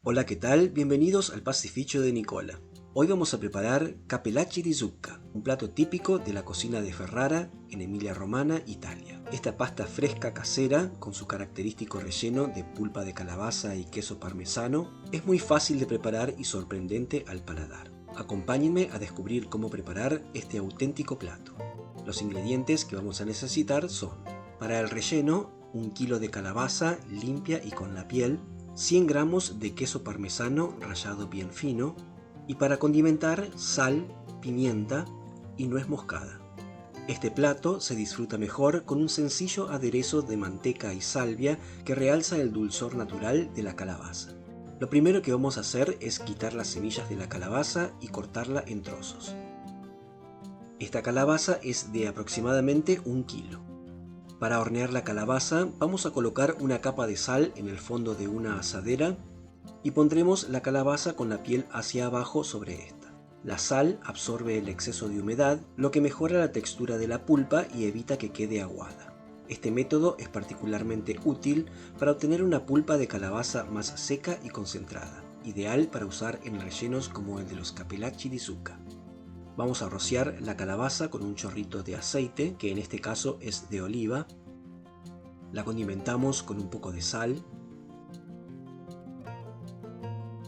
Hola, ¿qué tal? Bienvenidos al pastificio de Nicola. Hoy vamos a preparar cappellacci di zucca, un plato típico de la cocina de Ferrara en Emilia-Romagna, Italia. Esta pasta fresca casera, con su característico relleno de pulpa de calabaza y queso parmesano, es muy fácil de preparar y sorprendente al paladar. Acompáñenme a descubrir cómo preparar este auténtico plato. Los ingredientes que vamos a necesitar son: para el relleno, 1 kilo de calabaza limpia y con la piel, 100 gramos de queso parmesano rallado bien fino, y para condimentar, sal, pimienta y nuez moscada. Este plato se disfruta mejor con un sencillo aderezo de manteca y salvia que realza el dulzor natural de la calabaza. Lo primero que vamos a hacer es quitar las semillas de la calabaza y cortarla en trozos. Esta calabaza es de aproximadamente 1 kilo. Para hornear la calabaza vamos a colocar una capa de sal en el fondo de una asadera y pondremos la calabaza con la piel hacia abajo sobre esta. La sal absorbe el exceso de humedad, lo que mejora la textura de la pulpa y evita que quede aguada. Este método es particularmente útil para obtener una pulpa de calabaza más seca y concentrada, ideal para usar en rellenos como el de los cappellacci di zucca. Vamos a rociar la calabaza con un chorrito de aceite, que en este caso es de oliva. La condimentamos con un poco de sal.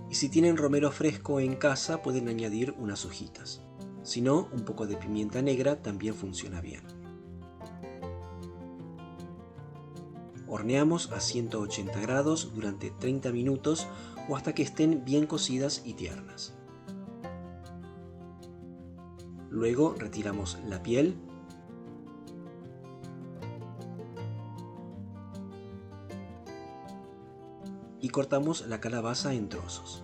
Y si tienen romero fresco en casa, pueden añadir unas hojitas. Si no, un poco de pimienta negra también funciona bien. Horneamos a 180 grados durante 30 minutos o hasta que estén bien cocidas y tiernas. Luego retiramos la piel y cortamos la calabaza en trozos.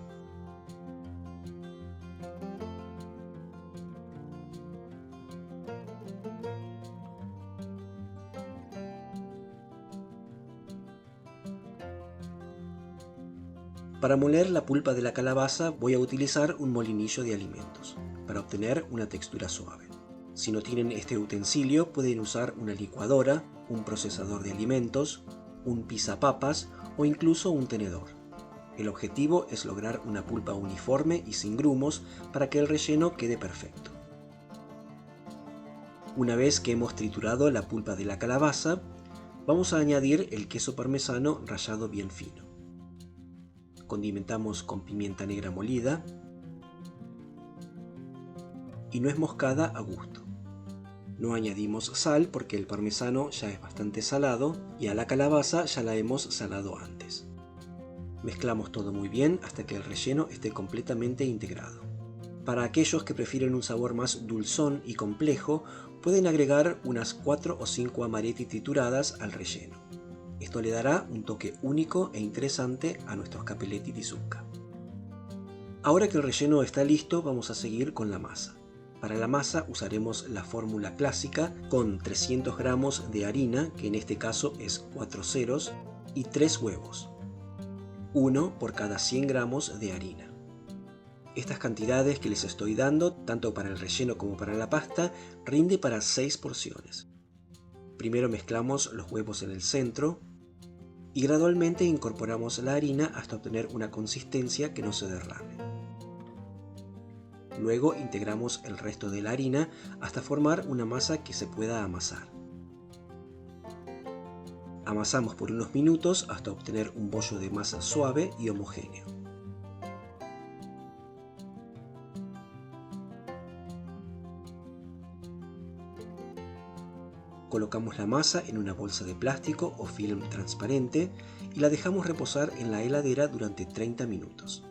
Para moler la pulpa de la calabaza voy a utilizar un molinillo de alimentos para obtener una textura suave. Si no tienen este utensilio, pueden usar una licuadora, un procesador de alimentos, un pisapapas o incluso un tenedor. El objetivo es lograr una pulpa uniforme y sin grumos para que el relleno quede perfecto. Una vez que hemos triturado la pulpa de la calabaza, vamos a añadir el queso parmesano rallado bien fino. Condimentamos con pimienta negra molida y nuez moscada a gusto. No añadimos sal porque el parmesano ya es bastante salado y a la calabaza ya la hemos salado antes. Mezclamos todo muy bien hasta que el relleno esté completamente integrado. Para aquellos que prefieren un sabor más dulzón y complejo, pueden agregar unas 4 o 5 amaretti trituradas al relleno. Esto le dará un toque único e interesante a nuestros cappelletti di zucca. Ahora que el relleno está listo, vamos a seguir con la masa. Para la masa usaremos la fórmula clásica con 300 gramos de harina, que en este caso es 4 ceros, y 3 huevos. 1 por cada 100 gramos de harina. Estas cantidades que les estoy dando, tanto para el relleno como para la pasta, rinde para 6 porciones. Primero mezclamos los huevos en el centro y gradualmente incorporamos la harina hasta obtener una consistencia que no se derrame. Luego integramos el resto de la harina hasta formar una masa que se pueda amasar. Amasamos por unos minutos hasta obtener un bollo de masa suave y homogéneo. Colocamos la masa en una bolsa de plástico o film transparente y la dejamos reposar en la heladera durante 30 minutos.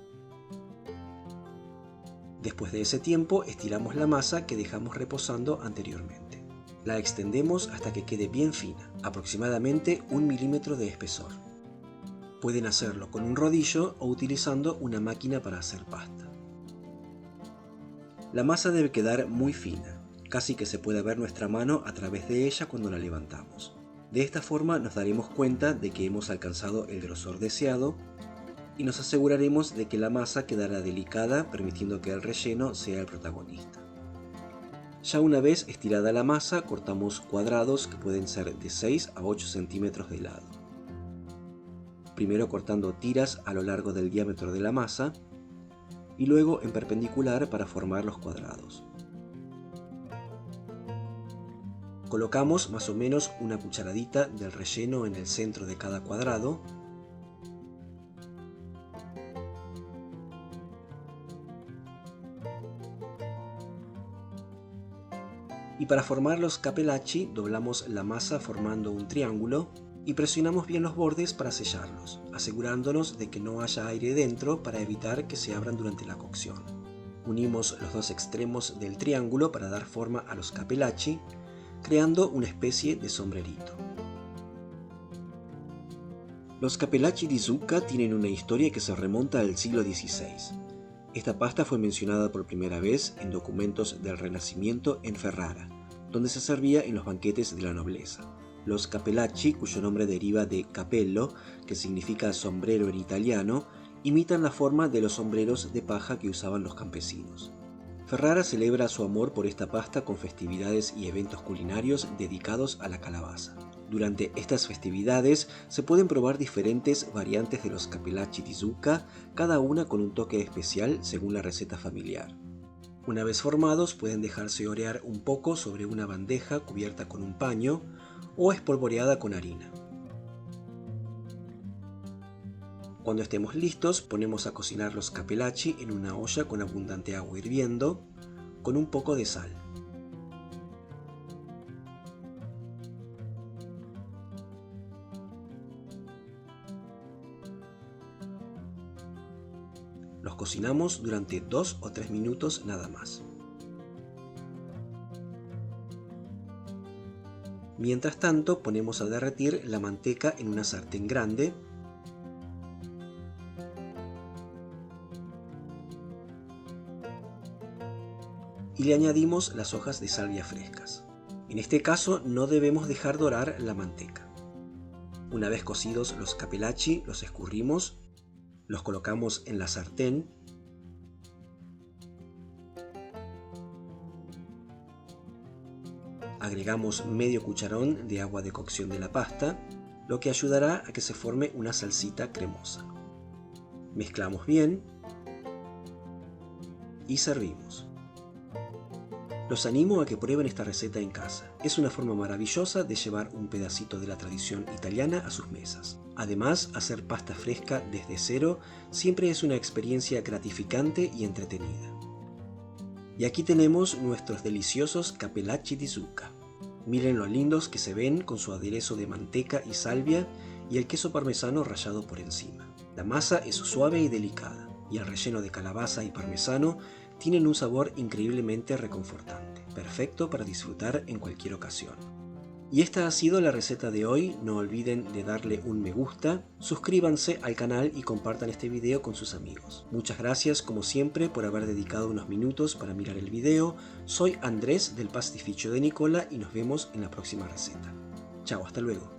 Después de ese tiempo, estiramos la masa que dejamos reposando anteriormente. La extendemos hasta que quede bien fina, aproximadamente 1 milímetro de espesor. Pueden hacerlo con un rodillo o utilizando una máquina para hacer pasta. La masa debe quedar muy fina, casi que se puede ver nuestra mano a través de ella cuando la levantamos. De esta forma nos daremos cuenta de que hemos alcanzado el grosor deseado y nos aseguraremos de que la masa quedará delicada, permitiendo que el relleno sea el protagonista. Ya una vez estirada la masa, cortamos cuadrados que pueden ser de 6 a 8 centímetros de lado. primero cortando tiras a lo largo del diámetro de la masa y luego en perpendicular para formar los cuadrados. Colocamos más o menos una cucharadita del relleno en el centro de cada cuadrado y para formar los cappellacci doblamos la masa formando un triángulo y presionamos bien los bordes para sellarlos, asegurándonos de que no haya aire dentro para evitar que se abran durante la cocción. Unimos los dos extremos del triángulo para dar forma a los cappellacci, creando una especie de sombrerito. Los cappellacci di zucca tienen una historia que se remonta al siglo XVI. Esta pasta fue mencionada por primera vez en documentos del Renacimiento en Ferrara, donde se servía en los banquetes de la nobleza. Los cappellacci, cuyo nombre deriva de cappello, que significa sombrero en italiano, imitan la forma de los sombreros de paja que usaban los campesinos. Ferrara celebra su amor por esta pasta con festividades y eventos culinarios dedicados a la calabaza. Durante estas festividades se pueden probar diferentes variantes de los cappellacci di zucca, cada una con un toque especial según la receta familiar. Una vez formados pueden dejarse orear un poco sobre una bandeja cubierta con un paño o espolvoreada con harina. Cuando estemos listos ponemos a cocinar los cappellacci en una olla con abundante agua hirviendo, con un poco de sal. Los cocinamos durante 2 o 3 minutos nada más. Mientras tanto, ponemos a derretir la manteca en una sartén grande y le añadimos las hojas de salvia frescas. En este caso no debemos dejar dorar la manteca. Una vez cocidos los cappellacci, los escurrimos, los colocamos en la sartén agregamos medio cucharón de agua de cocción de la pasta, lo que ayudará a que se forme una salsita cremosa. Mezclamos bien y servimos. Los animo a que prueben esta receta en casa. Es una forma maravillosa de llevar un pedacito de la tradición italiana a sus mesas. Además, hacer pasta fresca desde cero siempre es una experiencia gratificante y entretenida. Y aquí tenemos nuestros deliciosos cappellacci di zucca. Miren lo lindos que se ven con su aderezo de manteca y salvia y el queso parmesano rallado por encima. La masa es suave y delicada, y el relleno de calabaza y parmesano tienen un sabor increíblemente reconfortante, perfecto para disfrutar en cualquier ocasión. Y esta ha sido la receta de hoy. No olviden de darle un me gusta, suscríbanse al canal y compartan este video con sus amigos. Muchas gracias como siempre por haber dedicado unos minutos para mirar el video. Soy Andrés del Pastificio de Nicola y nos vemos en la próxima receta. Chao, hasta luego.